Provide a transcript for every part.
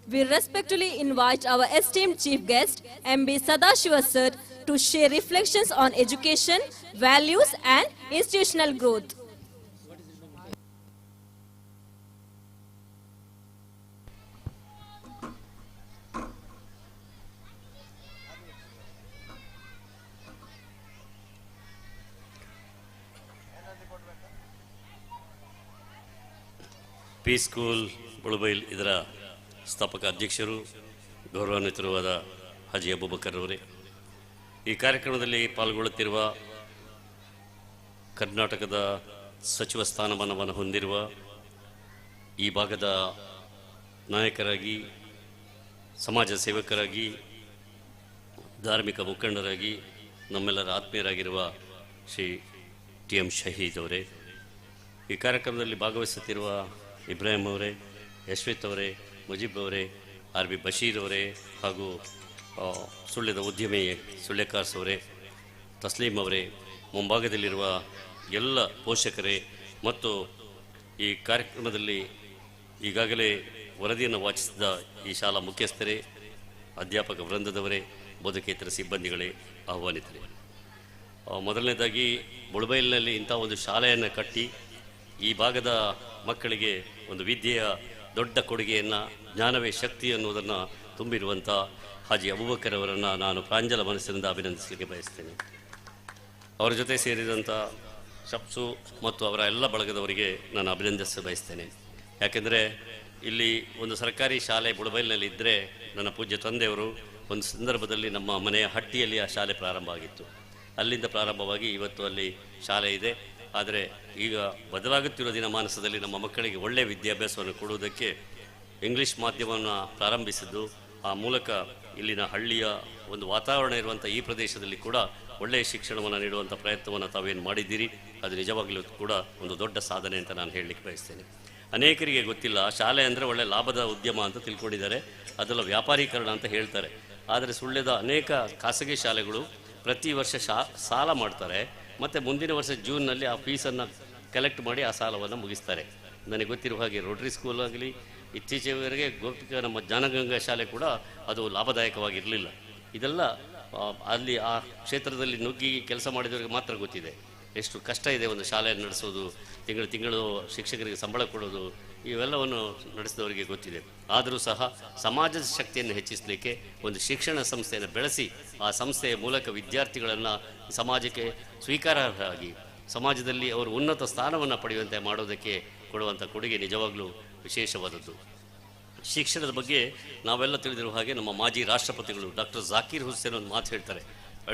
We respectfully invite our esteemed chief guest, MB Sadashiva sir, to share reflections on education, values and institutional growth. P school Mulabail ಇದರ ಸ್ಥಾಪಕ ಅಧ್ಯಕ್ಷರು ಗೌರವಾನ್ವಿತರಾದ ಹಾಜಿ ಅಬೂಬಕರ್ ಅವರೇ, ಈ ಕಾರ್ಯಕ್ರಮದಲ್ಲಿ ಪಾಲ್ಗೊಳ್ಳುತ್ತಿರುವ ಕರ್ನಾಟಕದ ಸಚಿವ ಸ್ಥಾನಮಾನವನ್ನು ಹೊಂದಿರುವ ಈ ಭಾಗದ ನಾಯಕರಾಗಿ, ಸಮಾಜ ಸೇವಕರಾಗಿ, ಧಾರ್ಮಿಕ ಮುಖಂಡರಾಗಿ ನಮ್ಮೆಲ್ಲರ ಆತ್ಮೀಯರಾಗಿರುವ ಶ್ರೀ ಟಿ ಎಂ ಶಹೀದ್ ಅವರೇ, ಈ ಕಾರ್ಯಕ್ರಮದಲ್ಲಿ ಭಾಗವಹಿಸುತ್ತಿರುವ ಇಬ್ರಾಹಿಂ ಅವರೇ, ಯಶ್ವಿತ್ ಅವರೇ, ಮುಜೀಬ್ ಅವರೇ, ಆರ್ ಬಿ ಬಶೀರ್ ಅವರೇ ಹಾಗೂ ಸುಳ್ಯದ ಉದ್ಯಮಿ ಸುಳ್ಯಕಾರ್ಸ್ ಅವರೇ, ತಸ್ಲೀಂ ಅವರೇ, ಮುಂಭಾಗದಲ್ಲಿರುವ ಎಲ್ಲ ಪೋಷಕರೇ ಮತ್ತು ಈ ಕಾರ್ಯಕ್ರಮದಲ್ಲಿ ಈಗಾಗಲೇ ವರದಿಯನ್ನು ವಾಚಿಸಿದ ಈ ಶಾಲಾ ಮುಖ್ಯಸ್ಥರೇ, ಅಧ್ಯಾಪಕ ವೃಂದದವರೇ, ಬೋಧಕೇತರ ಸಿಬ್ಬಂದಿಗಳೇ, ಆಹ್ವಾನಿತರೇ. ಮೊದಲನೇದಾಗಿ ಮುಳಬೈಲಿನಲ್ಲಿ ಇಂಥ ಒಂದು ಶಾಲೆಯನ್ನು ಕಟ್ಟಿ ಈ ಭಾಗದ ಮಕ್ಕಳಿಗೆ ಒಂದು ವಿದ್ಯೆಯ ದೊಡ್ಡ ಕೊಡುಗೆಯನ್ನು, ಜ್ಞಾನವೇ ಶಕ್ತಿ ಅನ್ನುವುದನ್ನು ತುಂಬಿರುವಂಥ ಹಾಜಿ ಅಬೂಬಕರ್ ಅವರನ್ನು ನಾನು ಪ್ರಾಂಜಲ ಮನಸ್ಸಿನಿಂದ ಅಭಿನಂದಿಸಲಿಕ್ಕೆ ಬಯಸ್ತೇನೆ. ಅವರ ಜೊತೆ ಸೇರಿದಂಥ ಶಪ್ಸು ಮತ್ತು ಅವರ ಎಲ್ಲ ಬಳಗದವರಿಗೆ ನಾನು ಅಭಿನಂದಿಸ ಬಯಸ್ತೇನೆ. ಯಾಕೆಂದರೆ ಇಲ್ಲಿ ಒಂದು ಸರ್ಕಾರಿ ಶಾಲೆ ಮುಳಬೈಲಿನಲ್ಲಿ ಇದ್ದರೆ, ನನ್ನ ಪೂಜ್ಯ ತಂದೆಯವರು ಒಂದು ಸಂದರ್ಭದಲ್ಲಿ ನಮ್ಮ ಮನೆಯ ಹಟ್ಟಿಯಲ್ಲಿ ಆ ಶಾಲೆ ಪ್ರಾರಂಭ ಆಗಿತ್ತು. ಅಲ್ಲಿಂದ ಪ್ರಾರಂಭವಾಗಿ ಇವತ್ತು ಅಲ್ಲಿ ಶಾಲೆ ಇದೆ. ಆದರೆ ಈಗ ಬದಲಾಗುತ್ತಿರುವ ದಿನಮಾನಸದಲ್ಲಿ ನಮ್ಮ ಮಕ್ಕಳಿಗೆ ಒಳ್ಳೆಯ ವಿದ್ಯಾಭ್ಯಾಸವನ್ನು ಕೊಡುವುದಕ್ಕೆ ಇಂಗ್ಲೀಷ್ ಮಾಧ್ಯಮವನ್ನು ಪ್ರಾರಂಭಿಸಿದ್ದು, ಆ ಮೂಲಕ ಇಲ್ಲಿನ ಹಳ್ಳಿಯ ಒಂದು ವಾತಾವರಣ ಇರುವಂಥ ಈ ಪ್ರದೇಶದಲ್ಲಿ ಕೂಡ ಒಳ್ಳೆಯ ಶಿಕ್ಷಣವನ್ನು ನೀಡುವಂಥ ಪ್ರಯತ್ನವನ್ನು ತಾವೇನು ಮಾಡಿದ್ದೀರಿ, ಅದು ನಿಜವಾಗಲೂ ಕೂಡ ಒಂದು ದೊಡ್ಡ ಸಾಧನೆ ಅಂತ ನಾನು ಹೇಳಲಿಕ್ಕೆ ಬಯಸ್ತೇನೆ. ಅನೇಕರಿಗೆ ಗೊತ್ತಿಲ್ಲ, ಶಾಲೆ ಅಂದರೆ ಒಳ್ಳೆಯ ಲಾಭದ ಉದ್ಯಮ ಅಂತ ತಿಳ್ಕೊಂಡಿದ್ದಾರೆ, ಅದೆಲ್ಲ ವ್ಯಾಪಾರೀಕರಣ ಅಂತ ಹೇಳ್ತಾರೆ. ಆದರೆ ಸುಳ್ಯದ ಅನೇಕ ಖಾಸಗಿ ಶಾಲೆಗಳು ಪ್ರತಿ ವರ್ಷ ಸಾಲ ಮಾಡ್ತಾರೆ ಮತ್ತು ಮುಂದಿನ ವರ್ಷ ಜೂನ್ನಲ್ಲಿ ಆ ಫೀಸನ್ನು ಕಲೆಕ್ಟ್ ಮಾಡಿ ಆ ಸಾಲವನ್ನು ಮುಗಿಸ್ತಾರೆ. ನನಗೆ ಗೊತ್ತಿರುವ ಹಾಗೆ ರೋಟರಿ ಸ್ಕೂಲ್ ಆಗಲಿ, ಇತ್ತೀಚೆವರೆಗೆ ಗೋಪಿಕ ನಮ್ಮ ಜ್ಞಾನಗಂಗಾ ಶಾಲೆ ಕೂಡ ಅದು ಲಾಭದಾಯಕವಾಗಿರಲಿಲ್ಲ. ಇದೆಲ್ಲ ಅಲ್ಲಿ ಆ ಕ್ಷೇತ್ರದಲ್ಲಿ ನುಗ್ಗಿ ಕೆಲಸ ಮಾಡಿದವರಿಗೆ ಮಾತ್ರ ಗೊತ್ತಿದೆ ಎಷ್ಟು ಕಷ್ಟ ಇದೆ ಒಂದು ಶಾಲೆಯನ್ನು ನಡೆಸೋದು, ತಿಂಗಳು ಶಿಕ್ಷಕರಿಗೆ ಸಂಬಳ ಕೊಡೋದು, ಇವೆಲ್ಲವನ್ನು ನಡೆಸಿದವರಿಗೆ ಗೊತ್ತಿದೆ. ಆದರೂ ಸಹ ಸಮಾಜದ ಶಕ್ತಿಯನ್ನು ಹೆಚ್ಚಿಸಲಿಕ್ಕೆ ಒಂದು ಶಿಕ್ಷಣ ಸಂಸ್ಥೆಯನ್ನು ಬೆಳೆಸಿ ಆ ಸಂಸ್ಥೆಯ ಮೂಲಕ ವಿದ್ಯಾರ್ಥಿಗಳನ್ನು ಸಮಾಜಕ್ಕೆ ಸ್ವೀಕಾರಾರ್ಹರಾಗಿ ಸಮಾಜದಲ್ಲಿ ಅವರು ಉನ್ನತ ಸ್ಥಾನವನ್ನು ಪಡೆಯುವಂತೆ ಮಾಡೋದಕ್ಕೆ ಕೊಡುವಂಥ ಕೊಡುಗೆ ನಿಜವಾಗಲೂ ವಿಶೇಷವಾದದ್ದು. ಶಿಕ್ಷಣದ ಬಗ್ಗೆ ನಾವೆಲ್ಲ ತಿಳಿದಿರುವ ಹಾಗೆ ನಮ್ಮ ಮಾಜಿ ರಾಷ್ಟ್ರಪತಿಗಳು ಡಾಕ್ಟರ್ ಜಾಕೀರ್ ಹುಸೇನ್ ಒಂದು ಮಾತು ಹೇಳ್ತಾರೆ,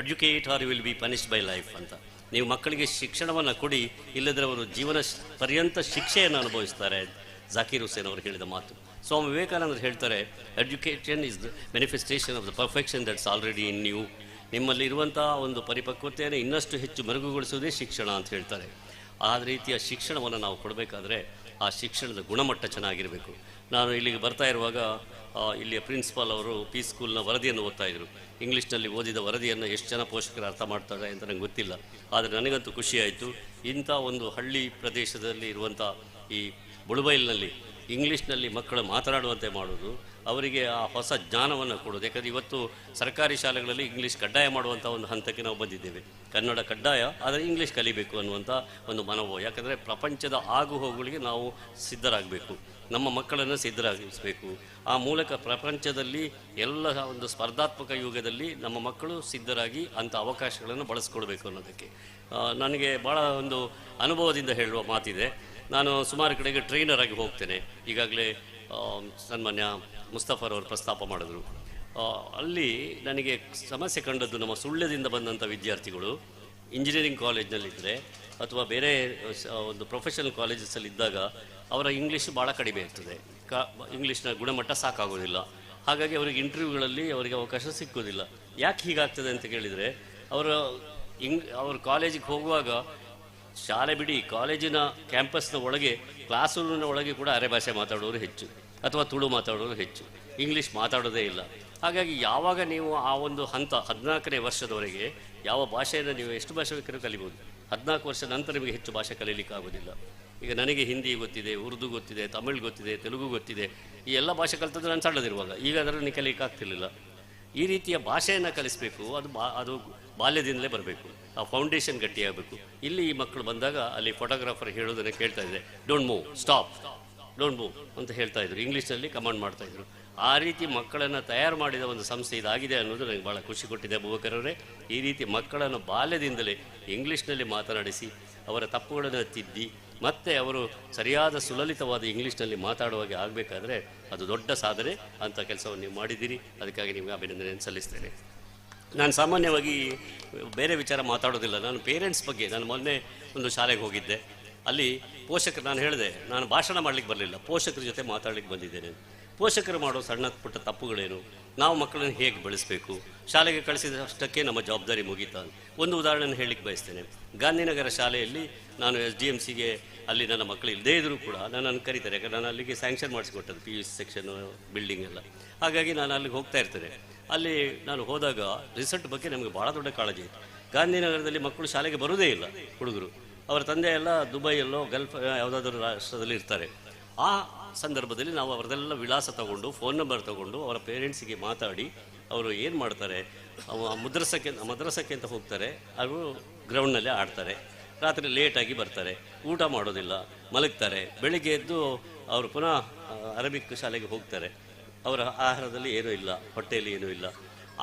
educate are will be punished by life ಅಂತ. ನೀವು ಮಕ್ಕಳಿಗೆ ಶಿಕ್ಷಣವನ್ನು ಕೊಡಿ, ಇಲ್ಲದ್ರೆ ಅವರು ಜೀವನ ಪರ್ಯಂತ ಶಿಕ್ಷೆಯನ್ನು ಅನುಭವಿಸ್ತಾರೆ. ಜಾಕೀರ್ ಹುಸೇನ್ ಅವರು ಹೇಳಿದ ಮಾತು. ಸ್ವಾಮಿ ವಿವೇಕಾನಂದರು ಹೇಳ್ತಾರೆ, education is the manifestation of the perfection that's already in you. ನಿಮ್ಮಲ್ಲಿ ಇರುವಂಥ ಒಂದು ಪರಿಪಕ್ವತೆಯನ್ನು ಇನ್ನಷ್ಟು ಹೆಚ್ಚು ಮೆರುಗುಗೊಳಿಸುವುದೇ ಶಿಕ್ಷಣ ಅಂತ ಹೇಳ್ತಾರೆ. ಆ ರೀತಿಯ ಶಿಕ್ಷಣವನ್ನು ನಾವು ಕೊಡಬೇಕಾದ್ರೆ ಆ ಶಿಕ್ಷಣದ ಗುಣಮಟ್ಟ ಚೆನ್ನಾಗಿರಬೇಕು. ನಾನು ಇಲ್ಲಿಗೆ ಬರ್ತಾ ಇರುವಾಗ ಇಲ್ಲಿಯ ಪ್ರಿನ್ಸಿಪಾಲ್ ಅವರು ಪಿ ಸ್ಕೂಲ್ನ ವರದಿಯನ್ನು ಓದ್ತಾಯಿದ್ರು. ಇಂಗ್ಲೀಷ್ನಲ್ಲಿ ಓದಿದ ವರದಿಯನ್ನು ಎಷ್ಟು ಜನ ಪೋಷಕರು ಅರ್ಥ ಮಾಡ್ತಾರೆ ಅಂತ ನನಗೆ ಗೊತ್ತಿಲ್ಲ. ಆದರೆ ನನಗಂತೂ ಖುಷಿಯಾಯಿತು. ಇಂಥ ಒಂದು ಹಳ್ಳಿ ಪ್ರದೇಶದಲ್ಲಿ ಇರುವಂಥ ಈ ಮುಳಬೈಲಿನಲ್ಲಿ ಇಂಗ್ಲೀಷ್ನಲ್ಲಿ ಮಕ್ಕಳು ಮಾತನಾಡುವಂತೆ ಮಾಡೋದು, ಅವರಿಗೆ ಆ ಹೊಸ ಜ್ಞಾನವನ್ನು ಕೊಡೋದು. ಯಾಕಂದರೆ ಇವತ್ತು ಸರ್ಕಾರಿ ಶಾಲೆಗಳಲ್ಲಿ ಇಂಗ್ಲೀಷ್ ಕಡ್ಡಾಯ ಮಾಡುವಂಥ ಒಂದು ಹಂತಕ್ಕೆ ನಾವು ಬಂದಿದ್ದೇವೆ. ಕನ್ನಡ ಕಡ್ಡಾಯ, ಆದರೆ ಇಂಗ್ಲೀಷ್ ಕಲಿಬೇಕು ಅನ್ನುವಂಥ ಒಂದು ಮನೋಭಾವ. ಯಾಕಂದರೆ ಪ್ರಪಂಚದ ಆಗುಹೋಗುಗಳಿಗೆ ನಾವು ಸಿದ್ಧರಾಗಬೇಕು, ನಮ್ಮ ಮಕ್ಕಳನ್ನು ಸಿದ್ಧರಾಗಿಸಬೇಕು. ಆ ಮೂಲಕ ಪ್ರಪಂಚದಲ್ಲಿ ಎಲ್ಲ ಒಂದು ಸ್ಪರ್ಧಾತ್ಮಕ ಯುಗದಲ್ಲಿ ನಮ್ಮ ಮಕ್ಕಳು ಸಿದ್ಧರಾಗಿ ಅಂಥ ಅವಕಾಶಗಳನ್ನು ಬಳಸ್ಕೊಳ್ಬೇಕು ಅನ್ನೋದಕ್ಕೆ ನನಗೆ ಭಾಳ ಒಂದು ಅನುಭವದಿಂದ ಹೇಳುವ ಮಾತಿದೆ. ನಾನು ಸುಮಾರು ಕಡೆಗೆ ಟ್ರೈನರ್ ಆಗಿ ಹೋಗ್ತೇನೆ. ಈಗಾಗಲೇ ಸನ್ಮಾನ್ಯ ಮುಸ್ತಫರ್ ಅವರು ಪ್ರಸ್ತಾಪ ಮಾಡಿದ್ರು. ಅಲ್ಲಿ ನನಗೆ ಸಮಸ್ಯೆ ಕಂಡದ್ದು, ನಮ್ಮ ಸುಳ್ಯದಿಂದ ಬಂದಂಥ ವಿದ್ಯಾರ್ಥಿಗಳು ಇಂಜಿನಿಯರಿಂಗ್ ಕಾಲೇಜ್ನಲ್ಲಿದ್ದರೆ ಅಥವಾ ಬೇರೆ ಒಂದು ಪ್ರೊಫೆಷನಲ್ ಕಾಲೇಜಸಲ್ಲಿದ್ದಾಗ ಅವರ ಇಂಗ್ಲೀಷ್ ಭಾಳ ಕಡಿಮೆ ಇರ್ತದೆ, ಇಂಗ್ಲೀಷ್ನ ಗುಣಮಟ್ಟ ಸಾಕಾಗೋದಿಲ್ಲ. ಹಾಗಾಗಿ ಅವರಿಗೆ ಇಂಟರ್ವ್ಯೂಗಳಲ್ಲಿ ಅವರಿಗೆ ಅವಕಾಶ ಸಿಕ್ಕೋದಿಲ್ಲ. ಯಾಕೆ ಹೀಗಾಗ್ತದೆ ಅಂತ ಕೇಳಿದರೆ, ಅವ್ರ ಕಾಲೇಜಿಗೆ ಹೋಗುವಾಗ ಶಾಲೆ ಬಿಡಿ, ಕಾಲೇಜಿನ ಕ್ಯಾಂಪಸ್ನ ಒಳಗೆ ಕ್ಲಾಸ್ ರೂಮಿನ ಒಳಗೆ ಕೂಡ ಅರೆ ಭಾಷೆ ಮಾತಾಡೋರು ಹೆಚ್ಚು ಅಥವಾ ತುಳು ಮಾತಾಡೋರು ಹೆಚ್ಚು, ಇಂಗ್ಲೀಷ್ ಮಾತಾಡೋದೇ ಇಲ್ಲ. ಹಾಗಾಗಿ ಯಾವಾಗ ನೀವು ಆ ಒಂದು ಹಂತ 14ನೇ ವರ್ಷದವರೆಗೆ ಯಾವ ಭಾಷೆಯನ್ನು ನೀವು ಎಷ್ಟು ಭಾಷೆ ಬೇಕಾದ್ರೂ ಕಲಿಬೋದು, 14 ವರ್ಷ ನಂತರ ನಿಮಗೆ ಹೆಚ್ಚು ಭಾಷೆ ಕಲೀಲಿಕ್ಕೆ ಆಗೋದಿಲ್ಲ. ಈಗ ನನಗೆ ಹಿಂದಿ ಗೊತ್ತಿದೆ, ಉರ್ದು ಗೊತ್ತಿದೆ, ತಮಿಳ್ ಗೊತ್ತಿದೆ, ತೆಲುಗು ಗೊತ್ತಿದೆ, ಈ ಎಲ್ಲ ಭಾಷೆ ಕಲಿತದ್ದು ನಾನು ಸಣ್ಣದಿರುವಾಗ, ಈಗ ಅದರಲ್ಲಿ ಕಲಿಯಕ್ಕೆ ಆಗ್ತಿರ್ಲಿಲ್ಲ. ಈ ರೀತಿಯ ಭಾಷೆಯನ್ನು ಕಲಿಸಬೇಕು, ಅದು ಬಾಲ್ಯದಿಂದಲೇ ಬರಬೇಕು, ಆ ಫೌಂಡೇಶನ್ ಗಟ್ಟಿಯಾಗಬೇಕು. ಇಲ್ಲಿ ಈ ಮಕ್ಕಳು ಬಂದಾಗ ಅಲ್ಲಿ ಫೋಟೋಗ್ರಾಫರ್ ಹೇಳೋದನ್ನು ಕೇಳ್ತಾ ಇದ್ದೆ, don't move, stop, don't move ಅಂತ ಹೇಳ್ತಾ ಇದ್ರು, ಇಂಗ್ಲೀಷ್ನಲ್ಲಿ ಕಮಾಂಡ್ ಮಾಡ್ತಾಯಿದ್ರು. ಆ ರೀತಿ ಮಕ್ಕಳನ್ನು ತಯಾರು ಮಾಡಿದ ಒಂದು ಸಂಸ್ಥೆ ಇದಾಗಿದೆ ಅನ್ನೋದು ನನಗೆ ಭಾಳ ಖುಷಿ ಕೊಟ್ಟಿದೆ. ಅಬೂಬಕರ್ ಅವರೇ, ಈ ರೀತಿ ಮಕ್ಕಳನ್ನು ಬಾಲ್ಯದಿಂದಲೇ ಇಂಗ್ಲೀಷ್ನಲ್ಲಿ ಮಾತನಾಡಿಸಿ ಅವರ ತಪ್ಪುಗಳನ್ನು ತಿದ್ದಿ ಮತ್ತು ಅವರು ಸರಿಯಾದ ಸುಲಲಿತವಾದ ಇಂಗ್ಲೀಷ್ನಲ್ಲಿ ಮಾತಾಡುವಾಗೆ ಆಗಬೇಕಾದ್ರೆ ಅದು ದೊಡ್ಡ ಸಾಧನೆ. ಅಂಥ ಕೆಲಸವನ್ನು ನೀವು ಮಾಡಿದ್ದೀರಿ, ಅದಕ್ಕಾಗಿ ನಿಮಗೆ ಅಭಿನಂದನೆಯನ್ನು ಸಲ್ಲಿಸ್ತೇನೆ. ನಾನು ಸಾಮಾನ್ಯವಾಗಿ ಬೇರೆ ವಿಚಾರ ಮಾತಾಡೋದಿಲ್ಲ. ನಾನು ಪೇರೆಂಟ್ಸ್ ಬಗ್ಗೆ, ನಾನು ಮೊನ್ನೆ ಒಂದು ಶಾಲೆಗೆ ಹೋಗಿದ್ದೆ. ಅಲ್ಲಿ ಪೋಷಕರು, ನಾನು ಹೇಳಿದೆ ನಾನು ಭಾಷಣ ಮಾಡಲಿಕ್ಕೆ ಬರಲಿಲ್ಲ, ಪೋಷಕರ ಜೊತೆ ಮಾತಾಡಲಿಕ್ಕೆ ಬಂದಿದ್ದೇನೆ. ಪೋಷಕರು ಮಾಡೋ ಸಣ್ಣ ಪುಟ್ಟ ತಪ್ಪುಗಳೇನು, ನಾವು ಮಕ್ಕಳನ್ನು ಹೇಗೆ ಬೆಳೆಸಬೇಕು, ಶಾಲೆಗೆ ಕಳಿಸಿದಷ್ಟಕ್ಕೆ ನಮ್ಮ ಜವಾಬ್ದಾರಿ ಮುಗೀತಾ. ಒಂದು ಉದಾಹರಣೆಯನ್ನು ಹೇಳಲಿಕ್ಕೆ ಬಯಸ್ತೇನೆ. ಗಾಂಧಿನಗರ ಶಾಲೆಯಲ್ಲಿ ನಾನು SDMCಗೆ ಅಲ್ಲಿ ನನ್ನ ಮಕ್ಕಳು ಇಲ್ಲದೇ ಇದ್ದರೂ ಕೂಡ ನನ್ನನ್ನು ಕರೀತಾರೆ, ಯಾಕಂದರೆ ನಾನು ಅಲ್ಲಿಗೆ ಸ್ಯಾಂಕ್ಷನ್ ಮಾಡಿಸಿಕೊಟ್ಟದ್ದು PUC ಸೆಕ್ಷನ್ ಬಿಲ್ಡಿಂಗ್ ಎಲ್ಲ. ಹಾಗಾಗಿ ನಾನು ಅಲ್ಲಿಗೆ ಹೋಗ್ತಾ ಇರ್ತೇನೆ. ಅಲ್ಲಿ ನಾನು ಹೋದಾಗ ರಿಸಲ್ಟ್ ಬಗ್ಗೆ ನಮಗೆ ಭಾಳ ದೊಡ್ಡ ಕಾಳಜಿ ಇತ್ತು. ಗಾಂಧಿನಗರದಲ್ಲಿ ಮಕ್ಕಳು ಶಾಲೆಗೆ ಬರೋದೇ ಇಲ್ಲ, ಹುಡುಗರು, ಅವರ ತಂದೆ ಎಲ್ಲ ದುಬೈಯಲ್ಲೋ ಗಲ್ಫ್ ಯಾವುದಾದ್ರೂ ರಾಷ್ಟ್ರದಲ್ಲಿ ಇರ್ತಾರೆ. ಆ ಸಂದರ್ಭದಲ್ಲಿ ನಾವು ಅವರದೆಲ್ಲ ವಿಳಾಸ ತಗೊಂಡು, ಫೋನ್ ನಂಬರ್ ತಗೊಂಡು ಅವರ ಪೇರೆಂಟ್ಸಿಗೆ ಮಾತಾಡಿ ಅವರು ಏನು ಮಾಡ್ತಾರೆ, ಮದ್ರಸಕ್ಕೆ ಅಂತ ಹೋಗ್ತಾರೆ, ಅವರು ಗ್ರೌಂಡ್ನಲ್ಲೇ ಆಡ್ತಾರೆ, ರಾತ್ರಿ ಲೇಟಾಗಿ ಬರ್ತಾರೆ, ಊಟ ಮಾಡೋದಿಲ್ಲ, ಮಲಗ್ತಾರೆ, ಬೆಳಿಗ್ಗೆ ಎದ್ದು ಅವರು ಪುನಃ ಅರಬಿಕ್ ಶಾಲೆಗೆ ಹೋಗ್ತಾರೆ. ಅವರ ಆಹಾರದಲ್ಲಿ ಏನೂ ಇಲ್ಲ, ಹೊಟ್ಟೆಯಲ್ಲಿ ಏನೂ ಇಲ್ಲ.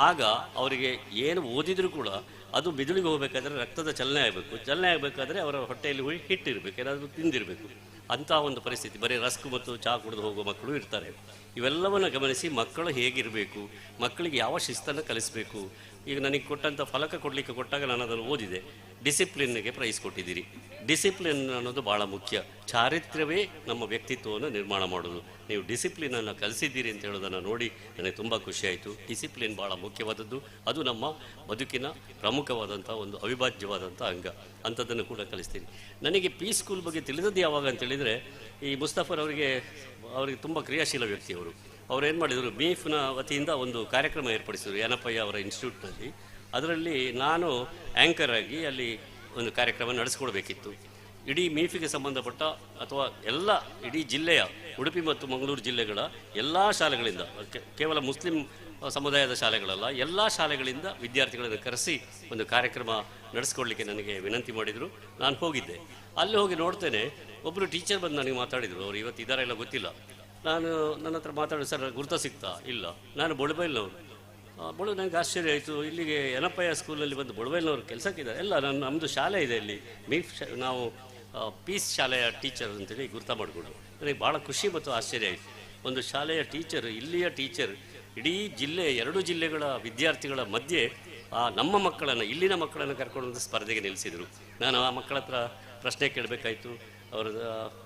ಆಗ ಅವರಿಗೆ ಏನು ಓದಿದರೂ ಕೂಡ ಅದು ಮಿದುಳಿಗೆ ಹೋಗಬೇಕಾದ್ರೆ ರಕ್ತದ ಚಲನೆ ಆಗಬೇಕು. ಚಲನೆ ಆಗಬೇಕಾದ್ರೆ ಅವರ ಹೊಟ್ಟೆಯಲ್ಲಿ ಹಿಟ್ಟಿರಬೇಕು, ಏನಾದರೂ ತಿಂದಿರಬೇಕು. ಅಂಥ ಒಂದು ಪರಿಸ್ಥಿತಿ. ಬರೀ ರಸ್ಕ್ ಮತ್ತು ಚಹಾ ಕುಡಿದು ಹೋಗುವ ಮಕ್ಕಳು ಇರ್ತಾರೆ. ಇವೆಲ್ಲವನ್ನು ಗಮನಿಸಿ ಮಕ್ಕಳು ಹೇಗಿರಬೇಕು, ಮಕ್ಕಳಿಗೆ ಯಾವ ಶಿಸ್ತನ್ನು ಕಲಿಸಬೇಕು. ಈಗ ನನಗೆ ಕೊಟ್ಟಂಥ ಫಲಕ ಕೊಟ್ಟಾಗ ನಾನು ಅದನ್ನು ಓದಿದೆ. ಡಿಸಿಪ್ಲಿನ್ಗೆ ಪ್ರೈಸ್ ಕೊಟ್ಟಿದ್ದೀರಿ. ಡಿಸಿಪ್ಲಿನ್ ಅನ್ನೋದು ಭಾಳ ಮುಖ್ಯ. ಚಾರಿತ್ರ್ಯವೇ ನಮ್ಮ ವ್ಯಕ್ತಿತ್ವವನ್ನು ನಿರ್ಮಾಣ ಮಾಡೋದು. ನೀವು ಡಿಸಿಪ್ಲಿನನ್ನು ಕಲಿಸಿದ್ದೀರಿ ಅಂತ ಹೇಳೋದನ್ನು ನೋಡಿ ನನಗೆ ತುಂಬ ಖುಷಿಯಾಯಿತು. ಡಿಸಿಪ್ಲಿನ್ ಭಾಳ ಮುಖ್ಯವಾದದ್ದು, ಅದು ನಮ್ಮ ಬದುಕಿನ ಪ್ರಮುಖವಾದಂಥ ಒಂದು ಅವಿಭಾಜ್ಯವಾದಂಥ ಅಂಗ. ಅಂಥದ್ದನ್ನು ಕೂಡ ಕಲಿಸ್ತೀನಿ. ನನಗೆ ಪೀಸ್ ಸ್ಕೂಲ್ ಬಗ್ಗೆ ತಿಳಿದದ್ದು ಯಾವಾಗ ಅಂತೇಳಿದರೆ, ಈ ಮುಸ್ತಫರ್ ಅವರಿಗೆ ತುಂಬ ಕ್ರಿಯಾಶೀಲ ವ್ಯಕ್ತಿ ಅವರು. ಅವ್ರು ಏನು ಮಾಡಿದರು, ಮೀಫ್ನ ವತಿಯಿಂದ ಒಂದು ಕಾರ್ಯಕ್ರಮ ಏರ್ಪಡಿಸಿದರು ಯನಪಯ್ಯ ಅವರ ಇನ್ಸ್ಟಿಟ್ಯೂಟ್ನಲ್ಲಿ. ಅದರಲ್ಲಿ ನಾನು ಆ್ಯಂಕರ್ ಆಗಿ ಅಲ್ಲಿ ಒಂದು ಕಾರ್ಯಕ್ರಮ ನಡೆಸ್ಕೊಡ್ಬೇಕಿತ್ತು. ಇಡೀ ಮೀಫಿಗೆ ಸಂಬಂಧಪಟ್ಟ ಅಥವಾ ಎಲ್ಲ ಇಡೀ ಜಿಲ್ಲೆಯ ಉಡುಪಿ ಮತ್ತು ಮಂಗಳೂರು ಜಿಲ್ಲೆಗಳ ಎಲ್ಲ ಶಾಲೆಗಳಿಂದ, ಕೇವಲ ಮುಸ್ಲಿಂ ಸಮುದಾಯದ ಶಾಲೆಗಳಲ್ಲ, ಎಲ್ಲ ಶಾಲೆಗಳಿಂದ ವಿದ್ಯಾರ್ಥಿಗಳನ್ನು ಕರೆಸಿ ಒಂದು ಕಾರ್ಯಕ್ರಮ ನಡೆಸ್ಕೊಡ್ಲಿಕ್ಕೆ ನನಗೆ ವಿನಂತಿ ಮಾಡಿದರು. ನಾನು ಹೋಗಿದ್ದೆ. ಅಲ್ಲಿ ಹೋಗಿ ನೋಡ್ತೇನೆ, ಒಬ್ಬರು ಟೀಚರ್ ಬಂದು ನನಗೆ ಮಾತಾಡಿದರು. ಅವರು ಇವತ್ತು ಇದ್ದಾರ ಇಲ್ಲ ಗೊತ್ತಿಲ್ಲ. ನನ್ನ ಹತ್ರ ಮಾತಾಡಿ, ಸರ್ ಗುರ್ತ ಸಿಗ್ತಾ ಇಲ್ಲ, ನಾನು ಬೊಳಬೈಲ್ನವರು. ನನಗೆ ಆಶ್ಚರ್ಯ ಆಯಿತು, ಇಲ್ಲಿಗೆ ಯನಪಯ್ಯ ಸ್ಕೂಲಲ್ಲಿ ಬಂದು ಬೊಳಬೈಲ್ನವರು ಕೆಲಸಕ್ಕಿದ್ದಾರೆ. ಎಲ್ಲ ನಮ್ಮದು ಶಾಲೆ ಇದೆ ಇಲ್ಲಿ, ನಾವು ಪೀಸ್ ಶಾಲೆಯ ಟೀಚರ್ ಅಂತೇಳಿ ಗುರ್ತ ಮಾಡಿಕೊಂಡು ನನಗೆ ಭಾಳ ಖುಷಿ ಮತ್ತು ಆಶ್ಚರ್ಯ ಆಯಿತು. ಒಂದು ಶಾಲೆಯ ಟೀಚರ್, ಇಲ್ಲಿಯ ಟೀಚರ್, ಇಡೀ ಜಿಲ್ಲೆ 2 ಜಿಲ್ಲೆಗಳ ವಿದ್ಯಾರ್ಥಿಗಳ ಮಧ್ಯೆ ನಮ್ಮ ಮಕ್ಕಳನ್ನು, ಇಲ್ಲಿನ ಮಕ್ಕಳನ್ನು ಕರ್ಕೊಂಡು ಸ್ಪರ್ಧೆಗೆ ನಿಲ್ಲಿಸಿದರು. ನಾನು ಆ ಮಕ್ಕಳ ಹತ್ರ ಪ್ರಶ್ನೆ ಕೇಳಬೇಕಾಯಿತು,